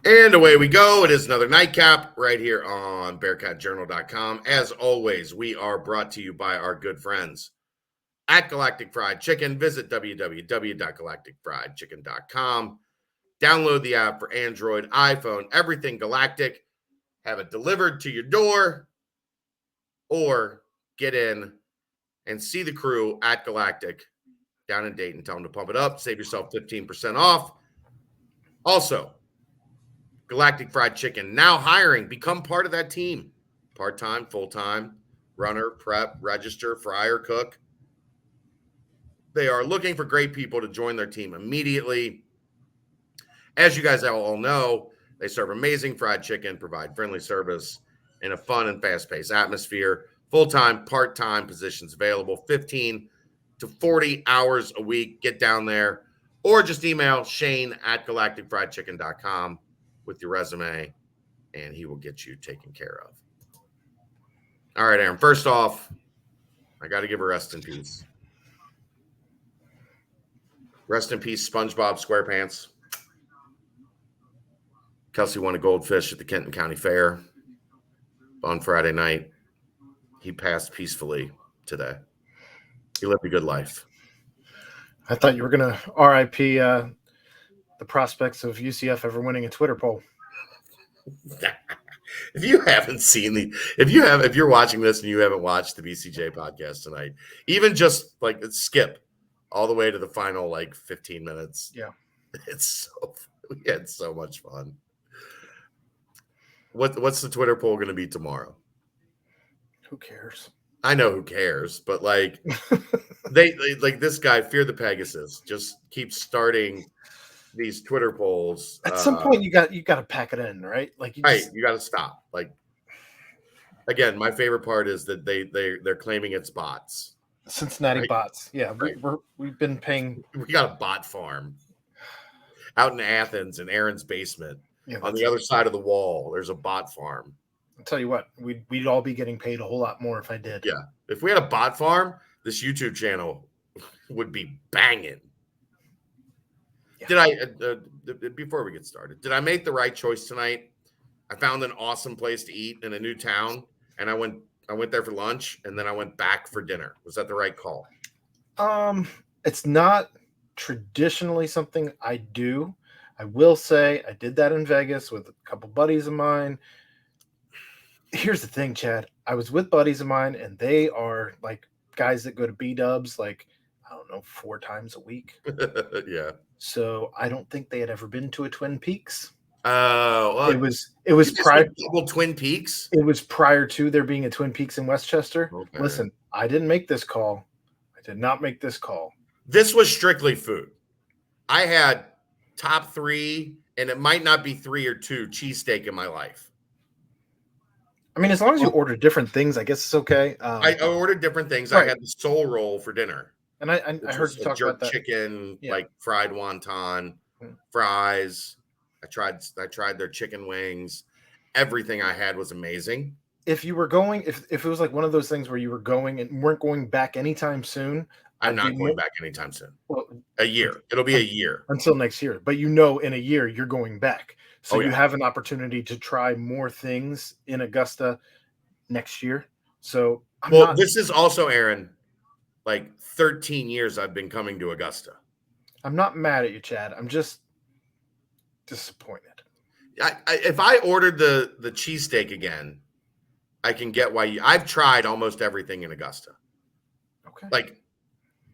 And away we go. It is another nightcap right here on BearcatJournal.com. As always, we are brought to you by our good friends at Galactic Fried Chicken. Visit www.galacticfriedchicken.com. Download the app for Android, iPhone, everything Galactic. Have it delivered to your door or get in and see the crew at Galactic down in Dayton. Tell them to pump it up. Save yourself 15% off. Also, Galactic Fried Chicken now hiring. Become part of that team. Part-time, full-time, runner, prep, register, fryer, cook. They are looking for great people to join their team immediately. As you guys all know, they serve amazing fried chicken, provide friendly service in a fun and fast-paced atmosphere. Full-time, part-time positions available, 15 to 40 hours a week. Get down there. Or just email Shane at galacticfriedchicken.com with your resume, and he will get you taken care of. All right, Aaron. First off, I got to give a rest in peace. Rest in peace, SpongeBob SquarePants. Kelsey won a goldfish at the Kenton County Fair on Friday night. He passed peacefully today. He lived a good life. I thought you were going to RIP the prospects of UCF ever winning a Twitter poll. If you haven't seen if you're watching this and you haven't watched the BCJ podcast tonight, even just like skip all the way to the final 15 minutes. Yeah. We had so much fun. What's the Twitter poll going to be tomorrow? Who cares? I know who cares, but they this guy, Fear the Pegasus, just keeps starting these Twitter polls. At some point, you got to pack it in, right? You got to stop. Again, my favorite part is that they're claiming it's bots. Cincinnati bots. Yeah, right. We've been paying. We got a bot farm out in Athens in Aaron's basement. Yeah, on the other side of the wall, there's a bot farm. I'll tell you what, we'd all be getting paid a whole lot more if I did. Yeah, if we had a bot farm, this YouTube channel would be banging. Yeah. Did I before we get started, did I make the right choice tonight? I found an awesome place to eat in a new town, and I went there for lunch, and then I went back for dinner. Was that the right call? It's not traditionally something I do. I will say I did that in Vegas with a couple buddies of mine. Here's the thing, Chad. I was with buddies of mine, and they are guys that go to B-dubs 4 times a week. Yeah. So I don't think they had ever been to a Twin Peaks. Well, it was prior double Twin Peaks. It was prior to there being a Twin Peaks in Westchester. Okay. Listen, I didn't make this call. I did not make this call. This was strictly food. I had top 3, and it might not be 3 or 2 cheesesteak in my life. I mean, as long as you order different things, I guess it's okay. I ordered different things. Right. I had the soul roll for dinner. And I heard you talk about that. Chicken, fried wonton, fries. I tried their chicken wings. Everything I had was amazing. If you were going, if it was one of those things where you were going and weren't going back anytime soon. I'm not going back anytime soon. Well, a year. It'll be a year. Until next year. But in a year, you're going back. So you have an opportunity to try more things in Augusta next year. So this is also, Aaron, 13 years I've been coming to Augusta. I'm not mad at you, Chad. I'm just disappointed. If I ordered the cheesesteak again, I can get why I've tried almost everything in Augusta. Okay.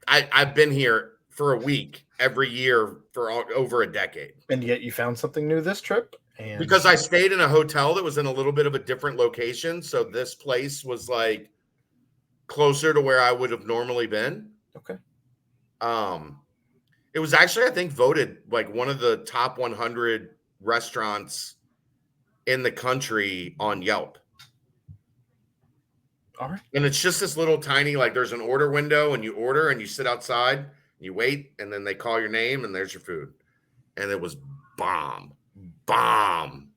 I've been here for a week every year for over a decade. And yet you found something new this trip? Because I stayed in a hotel that was in a little bit of a different location. So this place was closer to where I would have normally been. Okay. It was actually, I think, voted one of the top 100 restaurants in the country on Yelp. All right. And it's just this little tiny, there's an order window, and you order and you sit outside, and you wait, and then they call your name, and there's your food. And it was bomb. Bussin'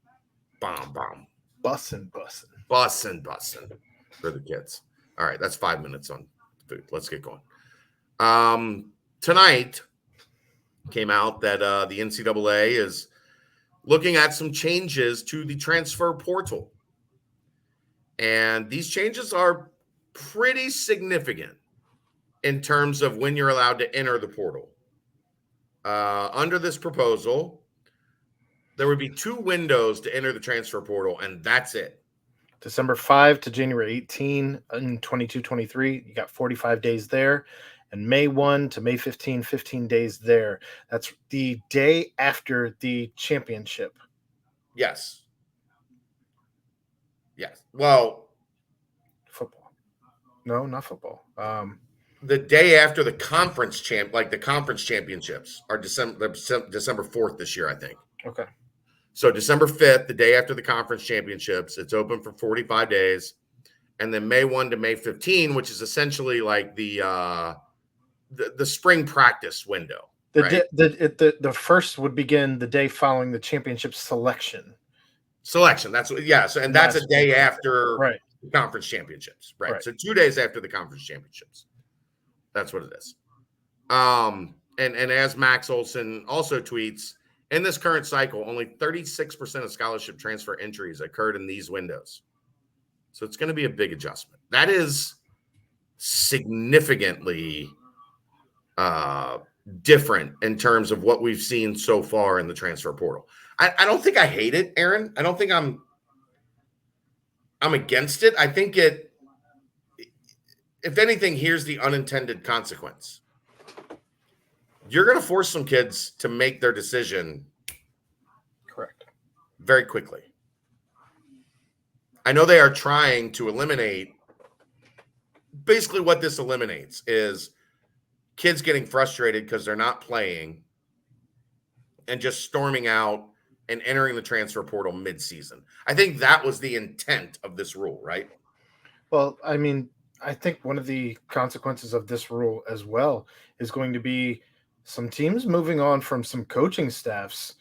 for the kids. All right, that's 5 minutes on food. Let's get going. Tonight came out that the NCAA is looking at some changes to the transfer portal. And these changes are pretty significant in terms of when you're allowed to enter the portal. Under this proposal, there would be 2 windows to enter the transfer portal, and that's it. December 5 to January 18 in 22-23. You got 45 days there. And May 1 to May 15, 15 days there. That's the day after the championship. Yes. Yes. Well, Football. No, not football. the day after the conference championships are December 4th this year, I think. Okay. So December 5th, the day after the conference championships, it's open for 45 days. And then May 1 to May 15, which is essentially like the spring practice window. The first would begin the day following the championship selection. That's what, yeah. So, and that's a day after the conference championships, right? So 2 days after the conference championships. That's what it is. And as Max Olson also tweets, in this current cycle, only 36% of scholarship transfer entries occurred in these windows. So it's going to be a big adjustment. That is significantly different in terms of what we've seen so far in the transfer portal. I don't think I hate it, Aaron. I don't think I'm against it. I think it, if anything, here's the unintended consequence. You're going to force some kids to make their decision correct very quickly. I know they are trying to eliminate, basically what this eliminates is kids getting frustrated because they're not playing and just storming out and entering the transfer portal mid-season. I think that was the intent of this rule, right? Well, I mean, I think one of the consequences of this rule as well is going to be some teams moving on from some coaching staffs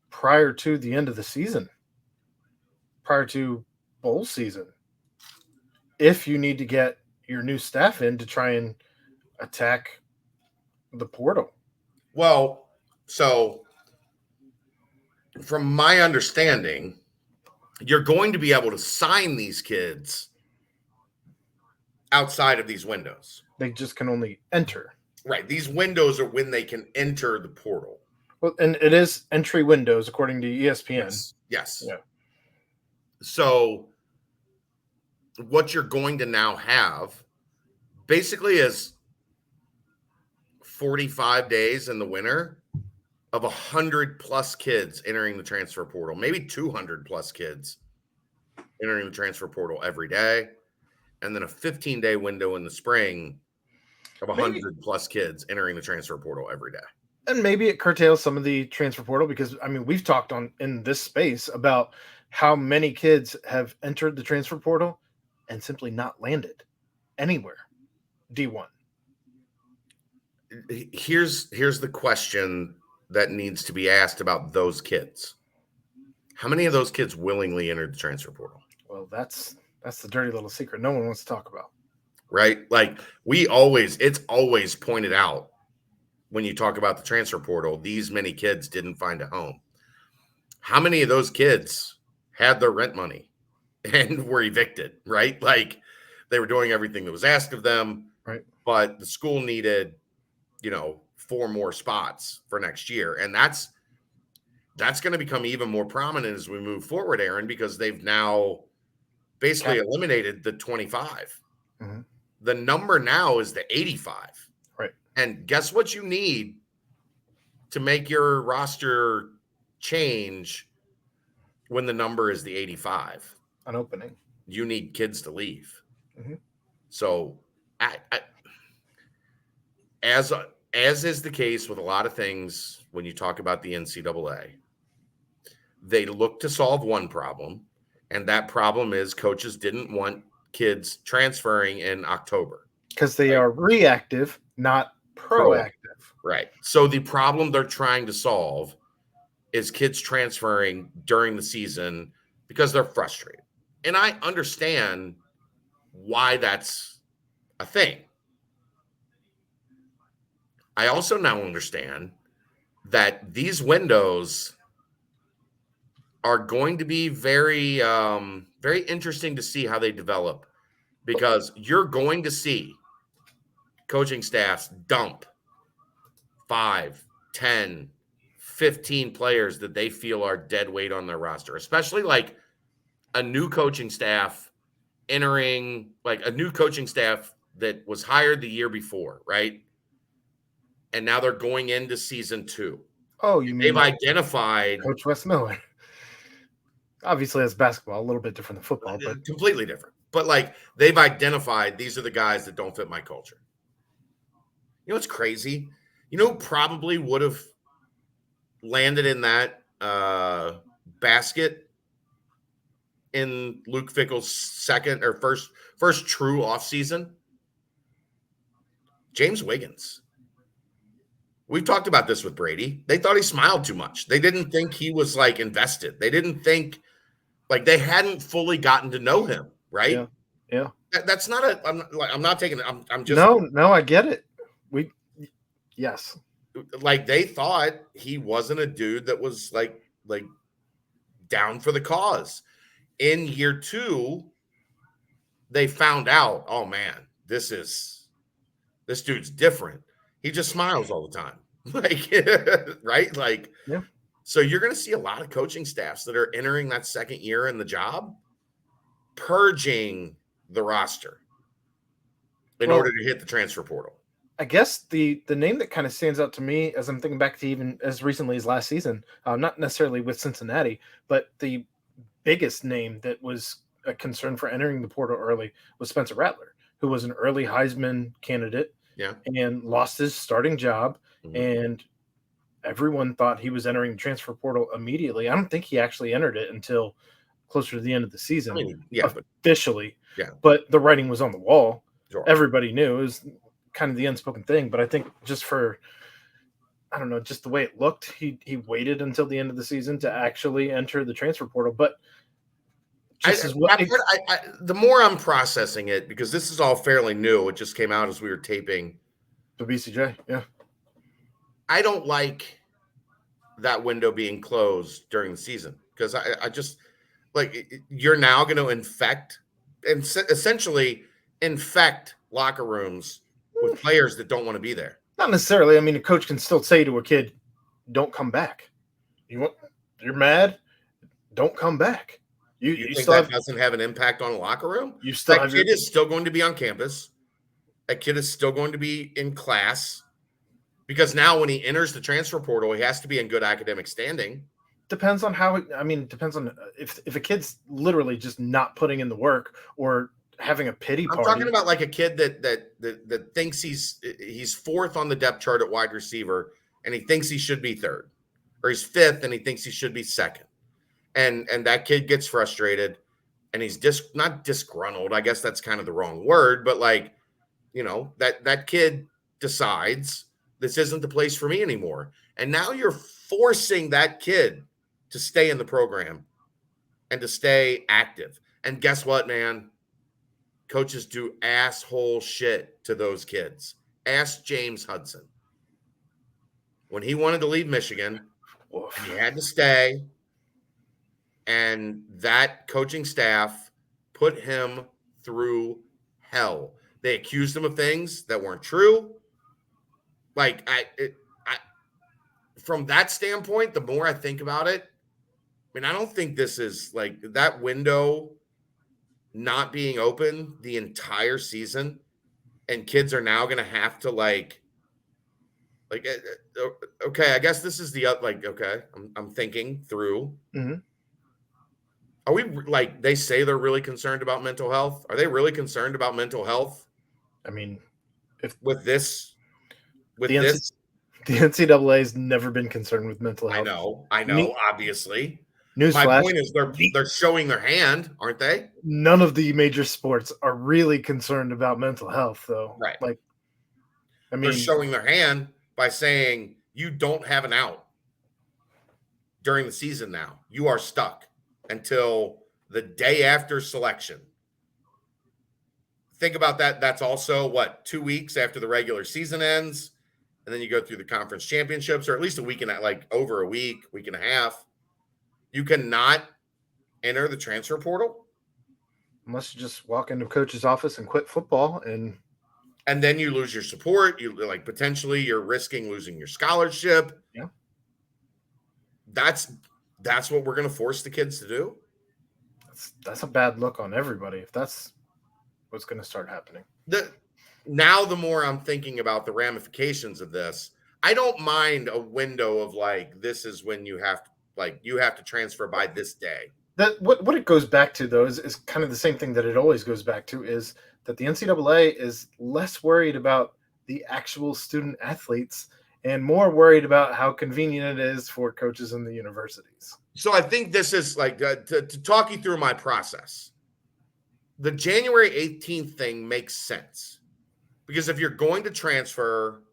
prior to the end of the season, prior to bowl season. If you need to get your new staff in to try and attack the portal. Well, so from my understanding, you're going to be able to sign these kids outside of these windows. They just can only enter. Right. These windows are when they can enter the portal. Well, and it is entry windows according to ESPN. Yes. Yeah. So what you're going to now have basically is 45 days in the winter of 100 plus kids entering the transfer portal, maybe 200 plus kids entering the transfer portal every day. And then a 15-day window in the spring of 100 plus kids entering the transfer portal every day. And maybe it curtails some of the transfer portal because, I mean, we've talked in this space about how many kids have entered the transfer portal and simply not landed anywhere. D1. Here's the question that needs to be asked about those kids. How many of those kids willingly entered the transfer portal? Well, that's the dirty little secret no one wants to talk about. Right? Like it's always pointed out when you talk about the transfer portal, these many kids didn't find a home. How many of those kids had their rent money and were evicted, right? Like they were doing everything that was asked of them, right? But the school needed, 4 more spots for next year. And that's going to become even more prominent as we move forward, Aaron, because they've now basically eliminated the 25. Mm-hmm. The number now is the 85. Right. And guess what you need to make your roster change when the number is the 85? An opening. You need kids to leave. Mm-hmm. So as is the case with a lot of things when you talk about the NCAA, they look to solve one problem, and that problem is coaches didn't want kids transferring in October. Because they are reactive, not proactive. Right. So the problem they're trying to solve is kids transferring during the season because they're frustrated. And I understand why that's a thing. I also now understand that these windows are going to be very, very interesting to see how they develop, because you're going to see coaching staffs dump 5, 10, 15 players that they feel are dead weight on their roster, especially like a new coaching staff entering, like a new coaching staff that was hired the year before, right? And now they're going into season 2. Oh, you They've mean identified Coach Wes Miller? Obviously, that's basketball, a little bit different than football, but completely different. But like they've identified these are the guys that don't fit my culture. You know what's crazy? You know who probably would have landed in that basket in Luke Fickell's second or first true offseason? James Wiggins. We've talked about this with Brady. They thought he smiled too much. They didn't think he was like invested. They didn't think like they hadn't fully gotten to know him, right? yeah. That's not a. I'm not taking it. I'm just No, I get it. Yes. like they thought he wasn't a dude that was like down for the cause. In year 2, they found out, oh man, this dude's different. He just smiles all the time. Like right? Like Yeah. so you're going to see a lot of coaching staffs that are entering that second year in the job purging the roster in order to hit the transfer portal. I guess the name that kind of stands out to me as I'm thinking back to even as recently as last season, not necessarily with Cincinnati, but the biggest name that was a concern for entering the portal early was Spencer Rattler, who was an early Heisman candidate, and lost his starting job, and everyone thought he was entering the transfer portal immediately. I don't think he actually entered it until closer to the end of the season, officially. But the writing was on the wall. Sure. Everybody knew. It was kind of the unspoken thing. But I think just for, I don't know, just the way it looked, he waited until the end of the season to actually enter the transfer portal. But the more I'm processing it, because this is all fairly new, it just came out as we were taping the BCJ. Yeah. I don't like that window being closed during the season, because I just like you're now going to infect and essentially infect locker rooms with players that don't want to be there. Not necessarily. I mean, a coach can still say to a kid, "Don't come back. You're mad. Don't come back." You think that doesn't have an impact on a locker room? That kid is still going to be on campus. That kid is still going to be in class, because now when he enters the transfer portal, he has to be in good academic standing. Depends on how. Depends on if a kid's literally just not putting in the work or having a pity party. I'm talking about like a kid that thinks he's 4th on the depth chart at wide receiver, and he thinks he should be 3rd, or he's 5th and he thinks he should be 2nd. And that kid gets frustrated, and he's not disgruntled. I guess that's kind of the wrong word, but like, you know, that kid decides this isn't the place for me anymore. And now you're forcing that kid to stay in the program and to stay active. And guess what, man? Coaches do asshole shit to those kids. Ask James Hudson. When he wanted to leave Michigan, he had to stay. And that coaching staff put him through hell. They accused him of things that weren't true. Like, from that standpoint, the more I think about it, I mean, I don't think this is like that window not being open the entire season, and kids are now going to have to like, okay, I guess this is the okay, I'm thinking through. Mm-hmm. Are we like they say they're really concerned about mental health? Are they really concerned about mental health? I mean, with this, the NCAA has never been concerned with mental health. I know. Obviously, newsflash. My point is they're showing their hand, aren't they? None of the major sports are really concerned about mental health, though. Right. Like, I mean, they're showing their hand by saying you don't have an out during the season now. You are stuck until the day after selection. Think about that. That's also 2 weeks after the regular season ends. And then you go through the conference championships, or at least a week and over a week and a half. You cannot enter the transfer portal, unless you just walk into a coach's office and quit football, and then you lose your support. You like potentially you're risking losing your scholarship. yeah, That's what we're going to force the kids to do. that's a bad look on everybody if that's what's going to start happening. Now the more I'm thinking about the ramifications of this, I don't mind a window of like, this is when you have to transfer by this day. That what it goes back to though is kind of the same thing that it always goes back to, is that the NCAA is less worried about the actual student athletes and more worried about how convenient it is for coaches in the universities. So I think this is like to talk you through my process. The January 18th thing makes sense because if you're going to transfer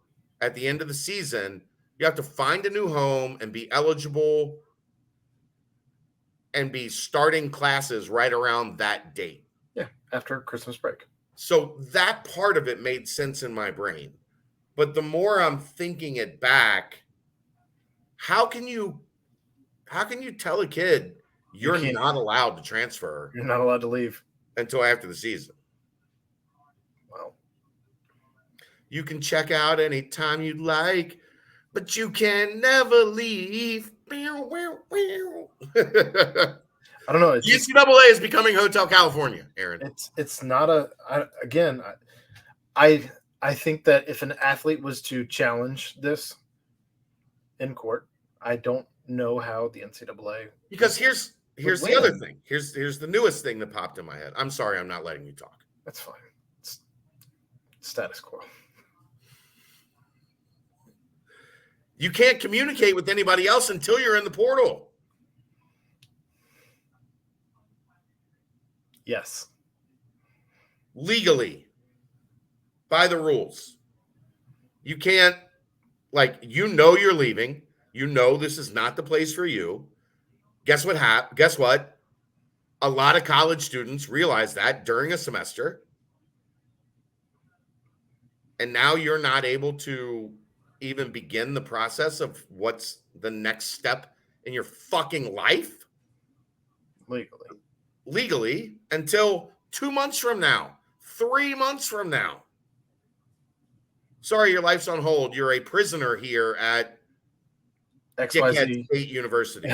at the end of the season, you have to find a new home and be eligible and be starting classes right around that date. Yeah, after Christmas break. So that part of it made sense in my brain. But the more I'm thinking it back, how can you tell a kid you're not allowed to transfer? You're not allowed to leave until after the season. Well, you can check out anytime you'd like, but you can never leave. I don't know. The NCAA is becoming Hotel California, Aaron. It's not I think that if an athlete was to challenge this in court, I don't know how the NCAA. Because here's the other thing. Here's the newest thing that popped in my head. I'm sorry, I'm not letting you talk. That's fine. It's status quo. You can't communicate with anybody else until you're in the portal. Yes. Legally. By the rules. You can't, you're leaving. You know this is not the place for you. Guess what? A lot of college students realize that during a semester. And now you're not able to even begin the process of what's the next step in your fucking life. Legally until 2 months from now, 3 months from now. Sorry, your life's on hold. You're a prisoner here at XYZ State University.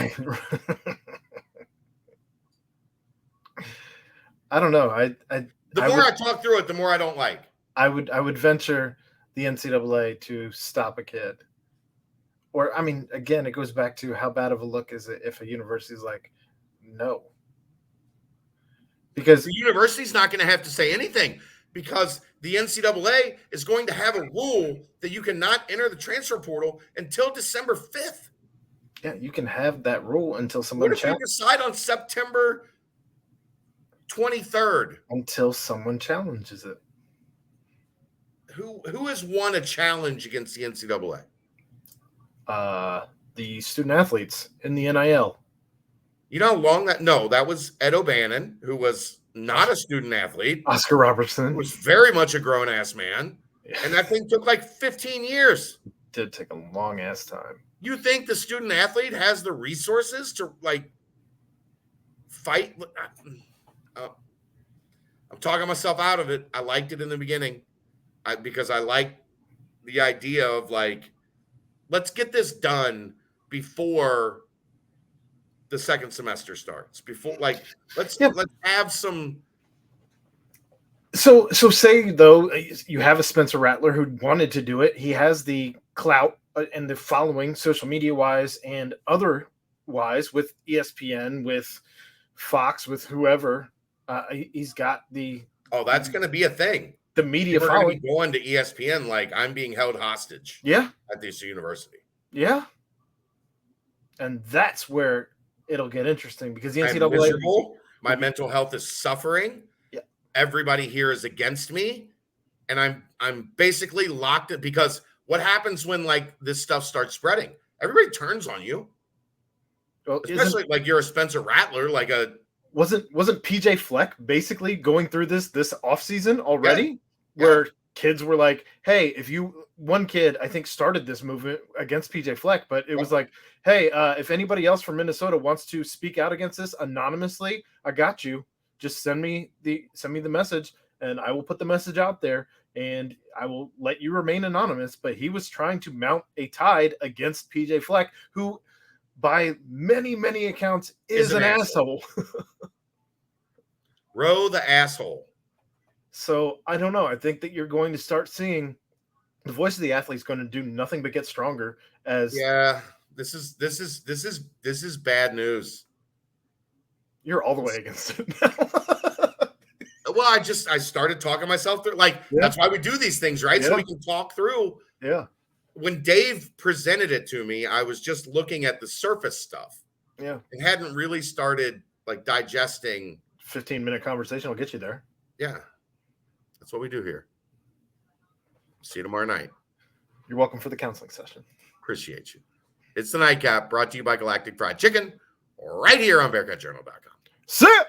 I don't know. The more I talk through it, the more I don't like. I would venture the NCAA to stop a kid. Or, I mean, again, it goes back to how bad of a look is it if a university is like, no. Because the university's not going to have to say anything because the NCAA is going to have a rule that you cannot enter the transfer portal until December 5th. Yeah, you can have that rule until someone. What if you decide on September 23rd? Until someone challenges it. Who has won a challenge against the NCAA? The student athletes in the NIL. You know how long that was Ed O'Bannon, who was not a student athlete. Oscar Robertson was very much a grown-ass man. Yeah. And that thing took like 15 years. It did take a long-ass time. You think the student athlete has the resources to fight? I'm talking myself out of it. I liked it in the beginning because I like the idea of let's get this done before the second semester starts. Before let's have some. So say though you have a Spencer Rattler who wanted to do it. He has the clout and the following, social media wise and otherwise, with ESPN, with Fox, with whoever. He's got the. Oh, that's going to be a thing. The media following going to ESPN like I'm being held hostage. Yeah, at this university. Yeah, and that's where it'll get interesting because the NCAA. My mental health is suffering. Yeah, everybody here is against me, and I'm basically locked in because what happens when this stuff starts spreading? Everybody turns on you. Well, especially you're a Spencer Rattler, Wasn't PJ Fleck basically going through this offseason already? Yeah. Where kids were like, hey, one kid, I think, started this movement against PJ Fleck, but it was like, hey, if anybody else from Minnesota wants to speak out against this anonymously, I got you. Just send me the message, and I will put the message out there, and I will let you remain anonymous. But he was trying to mount a tide against PJ Fleck, who, by many, many accounts, is an asshole. Row the asshole. So I don't know. I think that you're going to start seeing the voice of the athlete is going to do nothing but get stronger. This is bad news. You're all the way against it now. Well, I started talking myself through. That's why we do these things, right? So we can talk through. Yeah. When Dave presented it to me, I was just looking at the surface stuff. Yeah. It hadn't really started digesting. 15-minute conversation will get you there. Yeah. That's what we do here. See you tomorrow night. You're welcome for the counseling session. Appreciate you. It's the Nightcap, brought to you by Galactic Fried Chicken, right here on BearcatJournal.com. See ya!